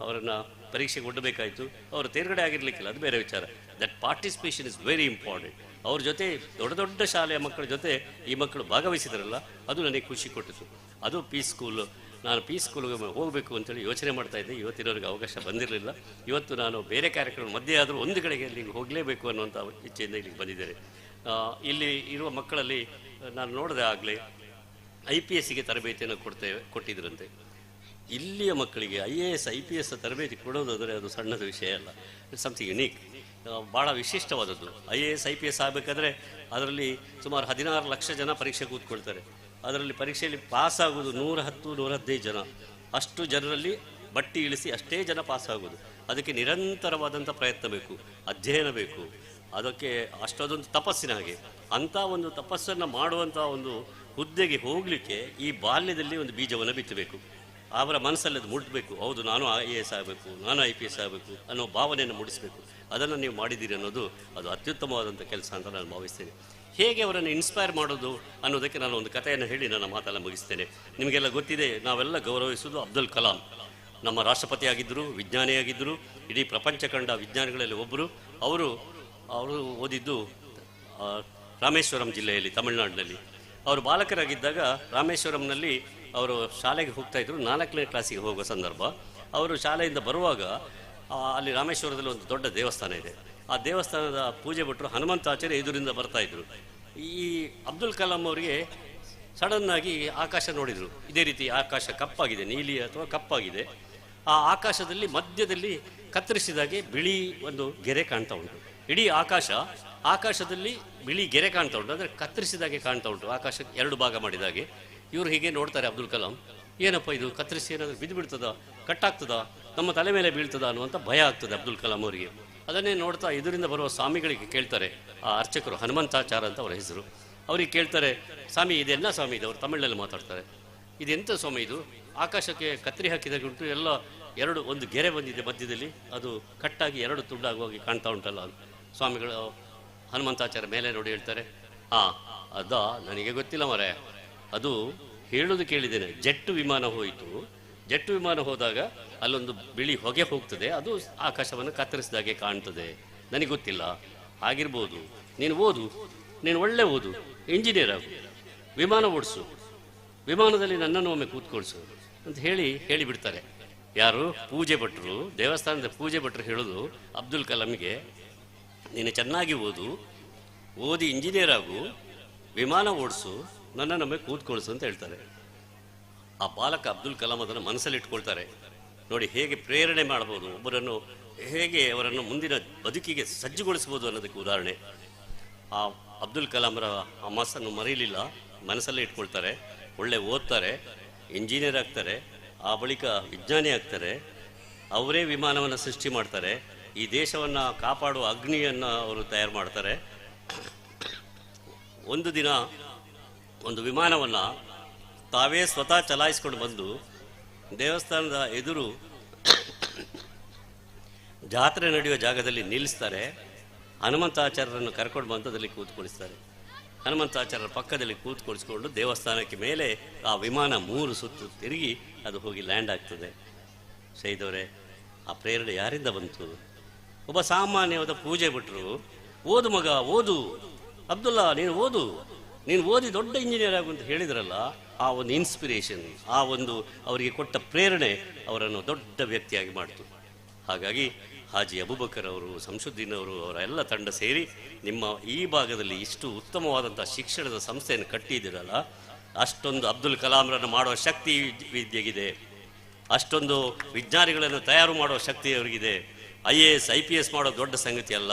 ಅವರನ್ನು ಪರೀಕ್ಷೆಗೆ ಒಡ್ಡಬೇಕಾಯಿತು. ಅವರು ತೇರ್ಗಡೆ ಆಗಿರಲಿಕ್ಕಿಲ್ಲ, ಅದು ಬೇರೆ ವಿಚಾರ. That participation is very important. ಅವ್ರ ಜೊತೆ ದೊಡ್ಡ ಶಾಲೆಯ ಮಕ್ಕಳ ಜೊತೆ ಈ ಮಕ್ಕಳು ಭಾಗವಹಿಸಿದ್ರಲ್ಲ, ಅದು ನನಗೆ ಖುಷಿ ಕೊಟ್ಟಿತು. ಅದು ಪೀಸ್ ಸ್ಕೂಲು. ನಾನು ಪೀಸ್ ಸ್ಕೂಲ್ಗೆ ಹೋಗಬೇಕು ಅಂತೇಳಿ ಯೋಚನೆ ಮಾಡ್ತಾಯಿದ್ದೆ. ಇವತ್ತಿನವರೆಗೆ ಅವಕಾಶ ಬಂದಿರಲಿಲ್ಲ. ಇವತ್ತು ನಾನು ಬೇರೆ ಕಾರ್ಯಕ್ರಮ ಮಧ್ಯೆ ಆದರೂ ಒಂದು ಕಡೆಗೆ ಅಲ್ಲಿಗೆ ಹೋಗಲೇಬೇಕು ಅನ್ನುವಂಥ ಇಚ್ಛೆಯಿಂದ ಇಲ್ಲಿಗೆ ಬಂದಿದ್ದೇನೆ. ಇಲ್ಲಿ ಇರುವ ಮಕ್ಕಳಲ್ಲಿ ನಾನು ನೋಡಿದೆ ಆಗಲೇ IPSಗೆ ತರಬೇತಿಯನ್ನು ಕೊಟ್ಟಿದ್ದರಂತೆ. ಇಲ್ಲಿಯ ಮಕ್ಕಳಿಗೆ IAS IPS ತರಬೇತಿ ಕೊಡೋದಾದರೆ ಅದು ಸಣ್ಣದ ವಿಷಯ ಅಲ್ಲ. ಇಟ್ಸ್ ಸಮಥಿಂಗ್ ಯುನೀಕ್, ಭಾಳ ವಿಶಿಷ್ಟವಾದದ್ದು. IAS IPS ಆಗಬೇಕಾದ್ರೆ ಅದರಲ್ಲಿ ಸುಮಾರು 16 ಲಕ್ಷ ಜನ ಪರೀಕ್ಷೆ ಕೂತ್ಕೊಳ್ತಾರೆ. ಅದರಲ್ಲಿ ಪರೀಕ್ಷೆಯಲ್ಲಿ ಪಾಸಾಗೋದು 110-115 ಜನ. ಅಷ್ಟು ಜನರಲ್ಲಿ ಬಟ್ಟಿ ಇಳಿಸಿ ಅಷ್ಟೇ ಜನ ಪಾಸಾಗೋದು. ಅದಕ್ಕೆ ನಿರಂತರವಾದಂಥ ಪ್ರಯತ್ನ ಬೇಕು, ಅಧ್ಯಯನ ಬೇಕು. ಅದಕ್ಕೆ ಅಷ್ಟೊಂದು ತಪಸ್ಸಿನ ಹಾಗೆ. ಅಂಥ ಒಂದು ತಪಸ್ಸನ್ನು ಮಾಡುವಂಥ ಒಂದು ಹುದ್ದೆಗೆ ಹೋಗಲಿಕ್ಕೆ ಈ ಬಾಲ್ಯದಲ್ಲಿ ಒಂದು ಬೀಜವನ್ನು ಬಿತ್ತಬೇಕು. ಅವರ ಮನಸ್ಸಲ್ಲಿ ಅದು ಮುಟ್ಟಬೇಕು. ಹೌದು, ನಾನು IAS ಆಗಬೇಕು, ನಾನು IPS ಆಗಬೇಕು ಅನ್ನೋ ಭಾವನೆಯನ್ನು ಮೂಡಿಸಬೇಕು. ಅದನ್ನು ನೀವು ಮಾಡಿದ್ದೀರಿ ಅನ್ನೋದು ಅದು ಅತ್ಯುತ್ತಮವಾದಂಥ ಕೆಲಸ ಅಂತ ನಾನು ಭಾವಿಸ್ತೇನೆ. ಹೇಗೆ ಅವರನ್ನು ಇನ್ಸ್ಪೈರ್ ಮಾಡೋದು ಅನ್ನೋದಕ್ಕೆ ನಾನು ಒಂದು ಕಥೆಯನ್ನು ಹೇಳಿ ನನ್ನ ಮಾತನ್ನು ಮುಗಿಸ್ತೇನೆ. ನಿಮಗೆಲ್ಲ ಗೊತ್ತಿದೆ, ನಾವೆಲ್ಲ ಗೌರವಿಸುವುದು ಅಬ್ದುಲ್ ಕಲಾಂ. ನಮ್ಮ ರಾಷ್ಟ್ರಪತಿ ಆಗಿದ್ದರು, ವಿಜ್ಞಾನಿಯಾಗಿದ್ದರು, ಇಡೀ ಪ್ರಪಂಚ ಕಂಡ ವಿಜ್ಞಾನಿಗಳಲ್ಲಿ ಒಬ್ಬರು. ಅವರು ಓದಿದ್ದು ರಾಮೇಶ್ವರಂ ಜಿಲ್ಲೆಯಲ್ಲಿ, ತಮಿಳುನಾಡಿನಲ್ಲಿ. ಅವರು ಬಾಲಕರಾಗಿದ್ದಾಗ ರಾಮೇಶ್ವರಂನಲ್ಲಿ ಅವರು ಶಾಲೆಗೆ ಹೋಗ್ತಾಯಿದ್ರು. 4ನೇ ಕ್ಲಾಸಿಗೆ ಹೋಗುವ ಸಂದರ್ಭ. ಅವರು ಶಾಲೆಯಿಂದ ಬರುವಾಗ ಅಲ್ಲಿ ರಾಮೇಶ್ವರದಲ್ಲಿ ಒಂದು ದೊಡ್ಡ ದೇವಸ್ಥಾನ ಇದೆ. ಆ ದೇವಸ್ಥಾನದ ಪೂಜೆ ಭಟ್ರು ಹನುಮಂತಾಚಾರ್ಯ ಎದುರಿಂದ ಬರ್ತಾಯಿದ್ರು. ಈ ಅಬ್ದುಲ್ ಕಲಾಂ ಅವರಿಗೆ ಸಡನ್ನಾಗಿ ಆಕಾಶ ನೋಡಿದರು. ಇದೇ ರೀತಿ ಆಕಾಶ ಕಪ್ಪಾಗಿದೆ, ನೀಲಿ ಅಥವಾ ಕಪ್ಪಾಗಿದೆ. ಆ ಆಕಾಶದಲ್ಲಿ ಮಧ್ಯದಲ್ಲಿ ಕತ್ತರಿಸಿದಾಗೆ ಬಿಳಿ ಒಂದು ಗೆರೆ ಕಾಣ್ತಾ ಉಂಟು. ಇಡೀ ಆಕಾಶದಲ್ಲಿ ಬಿಳಿ ಗೆರೆ ಕಾಣ್ತಾ ಉಂಟು, ಅಂದರೆ ಕತ್ತರಿಸಿದಾಗೆ ಕಾಣ್ತಾ ಉಂಟು. ಆಕಾಶ ಎರಡು ಭಾಗ ಮಾಡಿದಾಗೆ. ಇವರು ಹೀಗೆ ನೋಡ್ತಾರೆ ಅಬ್ದುಲ್ ಕಲಾಂ, ಏನಪ್ಪ ಇದು ಕತ್ತರಿಸಿ ಏನಾದರೂ ಬಿದ್ದು ಬಿಡ್ತದ, ಕಟ್ಟಾಗ್ತದ, ನಮ್ಮ ತಲೆ ಮೇಲೆ ಬೀಳ್ತದ ಅನ್ನುವಂಥ ಭಯ ಆಗ್ತದೆ ಅಬ್ದುಲ್ ಕಲಾಂ ಅವರಿಗೆ. ಅದನ್ನೇ ನೋಡ್ತಾ ಇದರಿಂದ ಬರುವ ಸ್ವಾಮಿಗಳಿಗೆ ಕೇಳ್ತಾರೆ, ಆ ಅರ್ಚಕರು ಹನುಮಂತಾಚಾರ ಅಂತ ಅವರ ಹೆಸರು. ಅವ್ರಿಗೆ ಕೇಳ್ತಾರೆ, ಸ್ವಾಮಿ ಇದೆಲ್ಲ ಸ್ವಾಮಿ ಇದು, ಅವರು ತಮಿಳಲ್ಲಿ ಮಾತಾಡ್ತಾರೆ, ಇದೆಂಥ ಸ್ವಾಮಿ ಇದು, ಆಕಾಶಕ್ಕೆ ಕತ್ತರಿ ಹಾಕಿದಾಗ ಉಂಟು, ಎಲ್ಲ ಒಂದು ಗೆರೆ ಬಂದಿದೆ ಮಧ್ಯದಲ್ಲಿ, ಅದು ಕಟ್ಟಾಗಿ ಎರಡು ತುಂಡಾಗುವಾಗಿ ಕಾಣ್ತಾ ಉಂಟಲ್ಲ. ಸ್ವಾಮಿಗಳು ಹನುಮಂತಾಚಾರ್ಯ ಮೇಲೆ ನೋಡಿ ಹೇಳ್ತಾರೆ, ಅದಾ ನನಗೆ ಗೊತ್ತಿಲ್ಲ ಮರೆ, ಅದು ಹೇಳೋದು ಕೇಳಿದ್ದೇನೆ, ಜೆಟ್ ವಿಮಾನ ಹೋಯಿತು, ಜೆಟ್ ವಿಮಾನ ಹೋದಾಗ ಅಲ್ಲೊಂದು ಬಿಳಿ ಹೊಗೆ ಹೋಗ್ತದೆ, ಅದು ಆಕಾಶವನ್ನು ಕತ್ತರಿಸಿದಾಗೆ ಕಾಣ್ತದೆ, ನನಗೆ ಗೊತ್ತಿಲ್ಲ. ಆಗಿರ್ಬೋದು, ನೀನು ಓದು, ನೀನು ಒಳ್ಳೆ ಓದು, ಇಂಜಿನಿಯರ್ ಆಗು, ವಿಮಾನ ಓಡಿಸು, ವಿಮಾನದಲ್ಲಿ ನನ್ನನ್ನು ಒಮ್ಮೆ ಕೂತ್ಕೊಳ್ಸು ಅಂತ ಹೇಳಿಬಿಡ್ತಾರೆ. ಯಾರು? ಪೂಜೆ ಭಟ್ರು, ದೇವಸ್ಥಾನದ ಪೂಜೆ ಭಟ್ರು ಹೇಳೋದು ಅಬ್ದುಲ್ ಕಲಾಂಗೆ, ನೀನು ಚೆನ್ನಾಗಿ ಓದಿ ಇಂಜಿನಿಯರ್ ಆಗು, ವಿಮಾನ ಓಡಿಸು, ನನ್ನನ್ನೊಮ್ಮೆ ಕೂತ್ಕೊಳ್ಸು ಅಂತ ಹೇಳ್ತಾರೆ. ಆ ಬಾಲಕ ಅಬ್ದುಲ್ ಕಲಾಂ ಅದನ್ನು ಮನಸ್ಸಲ್ಲಿ ಇಟ್ಕೊಳ್ತಾರೆ. ನೋಡಿ ಹೇಗೆ ಪ್ರೇರಣೆ ಮಾಡ್ಬೋದು, ಒಬ್ಬರನ್ನು ಹೇಗೆ ಅವರನ್ನು ಮುಂದಿನ ಬದುಕಿಗೆ ಸಜ್ಜುಗೊಳಿಸ್ಬೋದು ಅನ್ನೋದಕ್ಕೆ ಉದಾಹರಣೆ. ಆ ಅಬ್ದುಲ್ ಕಲಾಂರ ಆ ಮನಸ್ಸನ್ನು ಮರೀಲಿಲ್ಲ, ಮನಸ್ಸಲ್ಲೇ ಇಟ್ಕೊಳ್ತಾರೆ. ಒಳ್ಳೆ ಓದ್ತಾರೆ, ಇಂಜಿನಿಯರ್ ಆಗ್ತಾರೆ, ಆ ಬಳಿಕ ವಿಜ್ಞಾನಿ ಆಗ್ತಾರೆ, ಅವರೇ ವಿಮಾನವನ್ನು ಸೃಷ್ಟಿ ಮಾಡ್ತಾರೆ, ಈ ದೇಶವನ್ನು ಕಾಪಾಡುವ ಅಗ್ನಿಯನ್ನು ಅವರು ತಯಾರು ಮಾಡ್ತಾರೆ. ಒಂದು ದಿನ ಒಂದು ವಿಮಾನವನ್ನು ತಾವೇ ಸ್ವತಃ ಚಲಾಯಿಸ್ಕೊಂಡು ಬಂದು ದೇವಸ್ಥಾನದ ಎದುರು ಜಾತ್ರೆ ನಡೆಯುವ ಜಾಗದಲ್ಲಿ ನಿಲ್ಲಿಸ್ತಾರೆ. ಹನುಮಂತಾಚಾರ್ಯರನ್ನು ಕರ್ಕೊಂಡು ಬಂದು ಅದರಲ್ಲಿ ಕೂತ್ಕೊಳಿಸ್ತಾರೆ. ಹನುಮಂತಾಚಾರ್ಯರ ಪಕ್ಕದಲ್ಲಿ ಕೂತ್ಕೊಳಿಸ್ಕೊಂಡು ದೇವಸ್ಥಾನಕ್ಕೆ ಮೇಲೆ ಆ ವಿಮಾನ 3 ಸುತ್ತು ತಿರುಗಿ ಅದು ಹೋಗಿ ಲ್ಯಾಂಡ್ ಆಗ್ತದೆ. ಶಹೀದವರೇ, ಆ ಪ್ರೇರಣೆ ಯಾರಿಂದ ಬಂತು? ಒಬ್ಬ ಸಾಮಾನ್ಯವಾದ ಪೂಜೆ ಬಿಟ್ಟರು, ಓದು ಮಗ ಓದು, ಅಬ್ದುಲ್ಲಾ ನೀನು ಓದಿ ದೊಡ್ಡ ಇಂಜಿನಿಯರ್ ಆಗು ಅಂತ ಹೇಳಿದ್ರಲ್ಲ, ಆ ಒಂದು ಇನ್ಸ್ಪಿರೇಷನ್, ಆ ಒಂದು ಅವರಿಗೆ ಕೊಟ್ಟ ಪ್ರೇರಣೆ ಅವರನ್ನು ದೊಡ್ಡ ವ್ಯಕ್ತಿಯಾಗಿ ಮಾಡಿತು. ಹಾಗಾಗಿ ಹಾಜಿ ಅಬೂಬಕರ್ ಅವರು, ಶಂಸುದ್ದೀನ್ ಅವರು, ಅವರ ಎಲ್ಲ ತಂಡ ಸೇರಿ ನಿಮ್ಮ ಈ ಭಾಗದಲ್ಲಿ ಇಷ್ಟು ಉತ್ತಮವಾದಂಥ ಶಿಕ್ಷಣದ ಸಂಸ್ಥೆಯನ್ನು ಕಟ್ಟಿದ್ದೀರಲ್ಲ, ಅಷ್ಟೊಂದು ಅಬ್ದುಲ್ ಕಲಾಂರನ್ನು ಮಾಡುವ ಶಕ್ತಿ ವಿದ್ಯೆಗಿದೆ, ಅಷ್ಟೊಂದು ವಿಜ್ಞಾನಿಗಳನ್ನು ತಯಾರು ಮಾಡುವ ಶಕ್ತಿ ಅವರಿಗಿದೆ. IAS IPS ಮಾಡೋ ದೊಡ್ಡ ಸಂಗತಿ ಅಲ್ಲ,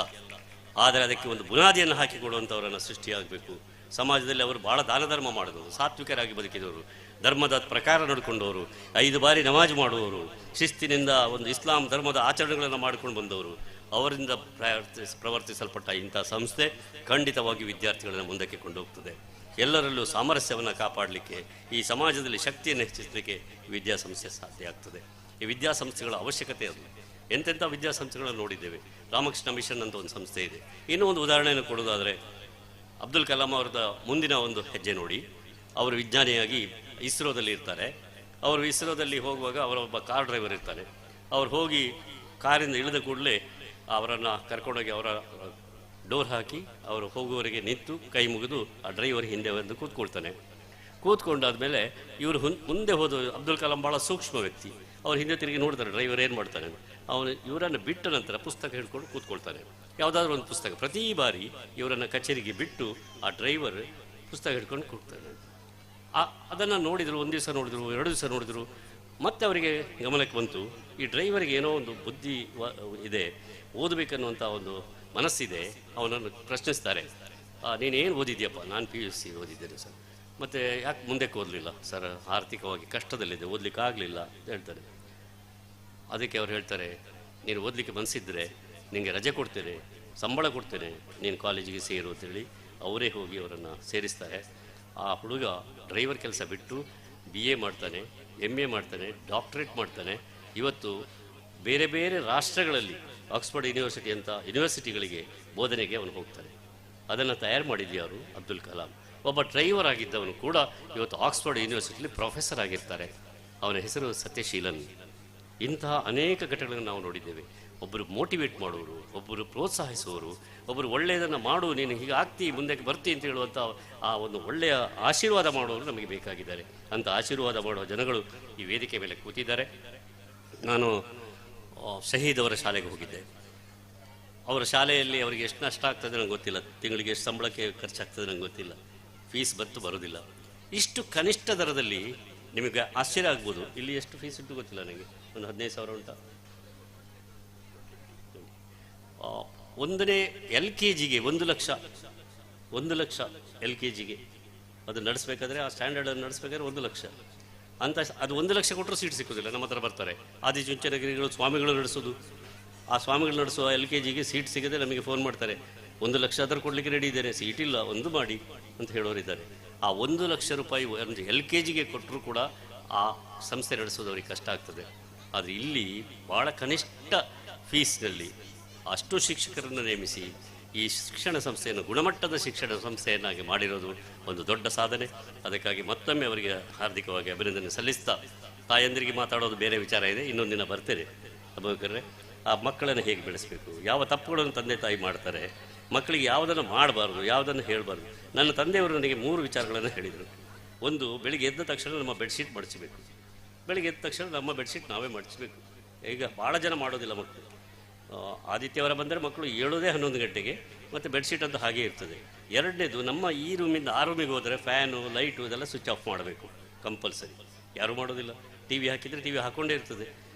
ಆದರೆ ಅದಕ್ಕೆ ಒಂದು ಬುನಾದಿಯನ್ನು ಹಾಕಿಕೊಡುವಂಥವರನ್ನು ಸೃಷ್ಟಿಯಾಗಬೇಕು. ಸಮಾಜದಲ್ಲಿ ಅವರು ಭಾಳ ದಾನ ಧರ್ಮ ಮಾಡಿದವರು, ಸಾತ್ವಿಕರಾಗಿ ಬದುಕಿದವರು, ಧರ್ಮದ ಪ್ರಕಾರ ನಡ್ಕೊಂಡವರು, 5 ಬಾರಿ ನಮಾಜ್ ಮಾಡುವವರು, ಶಿಸ್ತಿನಿಂದ ಒಂದು ಇಸ್ಲಾಂ ಧರ್ಮದ ಆಚರಣೆಗಳನ್ನು ಮಾಡಿಕೊಂಡು ಬಂದವರು. ಅವರಿಂದ ಪ್ರವರ್ತಿಸಲ್ಪಟ್ಟ ಇಂಥ ಸಂಸ್ಥೆ ಖಂಡಿತವಾಗಿ ವಿದ್ಯಾರ್ಥಿಗಳನ್ನು ಮುಂದಕ್ಕೆ ಕೊಂಡೋಗ್ತದೆ. ಎಲ್ಲರಲ್ಲೂ ಸಾಮರಸ್ಯವನ್ನು ಕಾಪಾಡಲಿಕ್ಕೆ, ಈ ಸಮಾಜದಲ್ಲಿ ಶಕ್ತಿಯನ್ನು ಹೆಚ್ಚಿಸಲಿಕ್ಕೆ ವಿದ್ಯಾಸಂಸ್ಥೆ ಸಾಧ್ಯ ಆಗ್ತದೆ. ಈ ವಿದ್ಯಾಸಂಸ್ಥೆಗಳ ಅವಶ್ಯಕತೆ ಅದು. ಎಂತೆಂಥ ವಿದ್ಯಾಸಂಸ್ಥೆಗಳನ್ನು ನೋಡಿದ್ದೇವೆ. ರಾಮಕೃಷ್ಣ ಮಿಷನ್ ಅಂತ ಒಂದು ಸಂಸ್ಥೆ ಇದೆ. ಇನ್ನೂ ಒಂದು ಉದಾಹರಣೆಯನ್ನು ಕೊಡೋದಾದರೆ, ಅಬ್ದುಲ್ ಕಲಾಂ ಅವರದ ಮುಂದಿನ ಒಂದು ಹೆಜ್ಜೆ ನೋಡಿ. ಅವರು ವಿಜ್ಞಾನಿಯಾಗಿ ಇಸ್ರೋದಲ್ಲಿ ಇರ್ತಾರೆ. ಅವರು ಇಸ್ರೋದಲ್ಲಿ ಹೋಗುವಾಗ ಅವರೊಬ್ಬ ಕಾರ್ ಡ್ರೈವರ್ ಇರ್ತಾನೆ. ಅವ್ರು ಹೋಗಿ ಕಾರಿಂದ ಇಳಿದ ಕೂಡಲೇ ಅವರನ್ನು ಕರ್ಕೊಂಡೋಗಿ ಅವರ ಡೋರ್ ಹಾಕಿ ಅವರು ಹೋಗುವವರೆಗೆ ನಿಂತು ಕೈ ಮುಗಿದು ಆ ಡ್ರೈವರ್ ಹಿಂದೆ ಬಂದು ಕೂತ್ಕೊಳ್ತಾನೆ. ಕೂತ್ಕೊಂಡಾದ್ಮೇಲೆ ಇವರು ಮುಂದೆ ಹೋದ ಅಬ್ದುಲ್ ಕಲಾಂ ಭಾಳ ಸೂಕ್ಷ್ಮ ವ್ಯಕ್ತಿ. ಅವ್ರು ಹಿಂದೆ ತಿರುಗಿ ನೋಡ್ತಾರೆ ಡ್ರೈವರ್ ಏನು ಮಾಡ್ತಾನೆ. ಅವನು ಇವರನ್ನು ಬಿಟ್ಟ ನಂತರ ಪುಸ್ತಕ ಹಿಡ್ಕೊಂಡು ಕೂತ್ಕೊಳ್ತಾನೆ, ಯಾವುದಾದ್ರೂ ಒಂದು ಪುಸ್ತಕ. ಪ್ರತಿ ಬಾರಿ ಇವರನ್ನು ಕಚೇರಿಗೆ ಬಿಟ್ಟು ಆ ಡ್ರೈವರ್ ಪುಸ್ತಕ ಹಿಡ್ಕೊಂಡು ಕೂಡ್ತಾನೆ. ಅದನ್ನು ನೋಡಿದರು, ಒಂದು ದಿವಸ ನೋಡಿದರು, 2 ದಿವಸ ನೋಡಿದರು. ಮತ್ತೆ ಅವರಿಗೆ ಗಮನಕ್ಕೆ ಬಂತು, ಈ ಡ್ರೈವರಿಗೆ ಏನೋ ಒಂದು ಬುದ್ಧಿ ಇದೆ, ಓದಬೇಕನ್ನುವಂಥ ಒಂದು ಮನಸ್ಸಿದೆ. ಅವನನ್ನು ಪ್ರಶ್ನಿಸ್ತಾರೆ, ನೀನೇನು ಓದಿದ್ಯಪ್ಪ? ನಾನು PUC ಓದಿದ್ದೇನೆ ಸರ್. ಮತ್ತು ಯಾಕೆ ಮುಂದಕ್ಕೆ ಓದಲಿಲ್ಲ? ಸರ್, ಆರ್ಥಿಕವಾಗಿ ಕಷ್ಟದಲ್ಲಿದೆ, ಓದಲಿಕ್ಕೆ ಆಗಲಿಲ್ಲ ಅಂತ ಹೇಳ್ತಾರೆ. ಅದಕ್ಕೆ ಅವ್ರು ಹೇಳ್ತಾರೆ, ನೀನು ಓದಲಿಕ್ಕೆ ಮನಸ್ಸಿದ್ರೆ ನಿನಗೆ ರಜೆ ಕೊಡ್ತೇನೆ, ಸಂಬಳ ಕೊಡ್ತೇನೆ, ನೀನು ಕಾಲೇಜಿಗೆ ಸೇರು ಅಂತೇಳಿ ಅವರೇ ಹೋಗಿ ಅವರನ್ನು ಸೇರಿಸ್ತಾರೆ. ಆ ಹುಡುಗ ಡ್ರೈವರ್ ಕೆಲಸ ಬಿಟ್ಟು BA ಮಾಡ್ತಾನೆ, MA ಮಾಡ್ತಾನೆ, ಡಾಕ್ಟರೇಟ್ ಮಾಡ್ತಾನೆ. ಇವತ್ತು ಬೇರೆ ಬೇರೆ ರಾಷ್ಟ್ರಗಳಲ್ಲಿ ಆಕ್ಸ್ಫರ್ಡ್ ಯೂನಿವರ್ಸಿಟಿ ಅಂತ ಯೂನಿವರ್ಸಿಟಿಗಳಿಗೆ ಬೋಧನೆಗೆ ಅವನು ಹೋಗ್ತಾನೆ. ಅದನ್ನು ತಯಾರು ಮಾಡಿದ್ಯಾರು? ಅಬ್ದುಲ್ ಕಲಾಂ. ಒಬ್ಬ ಡ್ರೈವರ್ ಆಗಿದ್ದವನು ಕೂಡ ಇವತ್ತು ಆಕ್ಸ್ಫರ್ಡ್ ಯೂನಿವರ್ಸಿಟಿಲಿ ಪ್ರೊಫೆಸರ್ ಆಗಿರ್ತಾರೆ. ಅವನ ಹೆಸರು ಸತ್ಯಶೀಲನ್. ಇಂತಹ ಅನೇಕ ಘಟನೆಗಳನ್ನು ನಾವು ನೋಡಿದ್ದೇವೆ. ಒಬ್ಬರು ಮೋಟಿವೇಟ್ ಮಾಡುವವರು, ಒಬ್ಬರು ಪ್ರೋತ್ಸಾಹಿಸುವವರು, ಒಬ್ಬರು ಒಳ್ಳೆಯದನ್ನು ಮಾಡು, ನೀನು ಹೀಗೆ ಆಗ್ತಿ, ಮುಂದಕ್ಕೆ ಬರ್ತಿ ಅಂತ ಹೇಳುವಂಥ ಆ ಒಂದು ಒಳ್ಳೆಯ ಆಶೀರ್ವಾದ ಮಾಡುವವರು ನಮಗೆ ಬೇಕಾಗಿದ್ದಾರೆ. ಅಂಥ ಆಶೀರ್ವಾದ ಮಾಡುವ ಜನಗಳು ಈ ವೇದಿಕೆ ಮೇಲೆ ಕೂತಿದ್ದಾರೆ. ನಾನು ಶಹೀದ್ ಅವರ ಶಾಲೆಗೆ ಹೋಗಿದ್ದೆ. ಅವರ ಶಾಲೆಯಲ್ಲಿ ಅವರಿಗೆ ಎಷ್ಟು ನಷ್ಟ ಆಗ್ತದೆ ನನಗೆ ಗೊತ್ತಿಲ್ಲ, ತಿಂಗಳಿಗೆ ಎಷ್ಟು ಸಂಬಳಕ್ಕೆ ಖರ್ಚಾಗ್ತದೆ ನನಗೆ ಗೊತ್ತಿಲ್ಲ, ಫೀಸ್ ಬರೋದಿಲ್ಲ. ಇಷ್ಟು ಕನಿಷ್ಠ ದರದಲ್ಲಿ ನಿಮಗೆ ಆಶ್ಚರ್ಯ ಆಗ್ಬೋದು, ಇಲ್ಲಿ ಎಷ್ಟು ಫೀಸ್ ಉಂಟು ಗೊತ್ತಿಲ್ಲ ನನಗೆ, ಒಂದು 15,000 ಉಂಟಾ? ಒಂದನೇ LKGಗೆ 1,00,000, 1,00,000 LKGಗೆ. ಅದು ನಡೆಸಬೇಕಾದ್ರೆ ಆ ಸ್ಟ್ಯಾಂಡರ್ಡನ್ನು ನಡೆಸಬೇಕಾದ್ರೆ 1,00,000 ಅಂತ. ಅದು 1,00,000 ಕೊಟ್ಟರು ಸೀಟ್ ಸಿಕ್ಕೋದಿಲ್ಲ. ನಮ್ಮ ಹತ್ರ ಬರ್ತಾರೆ ಆದಿಚುಂಚನಗಿರಿಗಳು ಸ್ವಾಮಿಗಳು ನಡೆಸೋದು, ಆ ಸ್ವಾಮಿಗಳು ನಡೆಸುವ LKGಗೆ ಸೀಟ್ ಸಿಗದೆ ನಮಗೆ ಫೋನ್ ಮಾಡ್ತಾರೆ, 1,00,000 ಆದರೂ ಕೊಡಲಿಕ್ಕೆ ರೆಡಿ ಇದ್ದೇನೆ, ಸೀಟ್ ಇಲ್ಲ, ಒಂದು ಮಾಡಿ ಅಂತ ಹೇಳೋರಿದ್ದಾರೆ. ಆ 1,00,000 ರೂಪಾಯಿ ಒಂದು LKGಗೆ ಕೊಟ್ಟರು ಕೂಡ ಆ ಸಂಸ್ಥೆ ನಡೆಸೋದು ಅವ್ರಿಗೆ ಕಷ್ಟ ಆಗ್ತದೆ. ಆದರೆ ಇಲ್ಲಿ ಭಾಳ ಕನಿಷ್ಠ ಫೀಸ್ನಲ್ಲಿ ಅಷ್ಟು ಶಿಕ್ಷಕರನ್ನು ನೇಮಿಸಿ ಈ ಶಿಕ್ಷಣ ಸಂಸ್ಥೆಯನ್ನು ಗುಣಮಟ್ಟದ ಶಿಕ್ಷಣ ಸಂಸ್ಥೆಯನ್ನಾಗಿ ಮಾಡಿರೋದು ಒಂದು ದೊಡ್ಡ ಸಾಧನೆ. ಅದಕ್ಕಾಗಿ ಮತ್ತೊಮ್ಮೆ ಅವರಿಗೆ ಹಾರ್ದಿಕವಾಗಿ ಅಭಿನಂದನೆ ಸಲ್ಲಿಸ್ತಾ, ತಾಯಂದಿರಿಗೆ ಮಾತಾಡೋದು ಬೇರೆ ವಿಚಾರ ಇದೆ, ಇನ್ನೊಂದು ದಿನ ಬರ್ತೇನೆ. ಅಬ್ಬಾಕರ್ರೆ, ಆ ಮಕ್ಕಳನ್ನು ಹೇಗೆ ಬೆಳೆಸಬೇಕು, ಯಾವ ತಪ್ಪುಗಳನ್ನು ತಂದೆ ತಾಯಿ ಮಾಡ್ತಾರೆ, ಮಕ್ಕಳಿಗೆ ಯಾವುದನ್ನು ಮಾಡಬಾರ್ದು, ಯಾವುದನ್ನು ಹೇಳಬಾರ್ದು. ನನ್ನ ತಂದೆಯವರು ನನಗೆ 3 ವಿಚಾರಗಳನ್ನು ಹೇಳಿದರು. ಒಂದು, ಬೆಳಿಗ್ಗೆ ಎದ್ದ ತಕ್ಷಣ ನಮ್ಮ ಬೆಡ್ಶೀಟ್ ಮಡಚಬೇಕು. ಬೆಳಿಗ್ಗೆ ಎದ್ದ ತಕ್ಷಣ ನಮ್ಮ ಬೆಡ್ಶೀಟ್ ನಾವೇ ಮಡಚಬೇಕು. ಈಗ ಭಾಳ ಜನ ಮಾಡೋದಿಲ್ಲ ಮಕ್ಕಳು. ಆದಿತ್ಯವಾರ ಬಂದರೆ ಮಕ್ಕಳು ಏಳೋದೇ 11 ಗಂಟೆಗೆ, ಮತ್ತು ಬೆಡ್ಶೀಟ್ ಅಂತ ಹಾಗೇ ಇರ್ತದೆ. ಎರಡನೇದು, ನಮ್ಮ ಈ ರೂಮಿಂದ ಆ ರೂಮಿಗೆ ಹೋದರೆ ಫ್ಯಾನು ಲೈಟು ಇದೆಲ್ಲ ಸ್ವಿಚ್ ಆಫ್ ಮಾಡಬೇಕು, ಕಂಪಲ್ಸರಿ. ಯಾರೂ ಮಾಡೋದಿಲ್ಲ. TV ಹಾಕಿದರೆ TV ಹಾಕ್ಕೊಂಡೇ ಇರ್ತದೆ,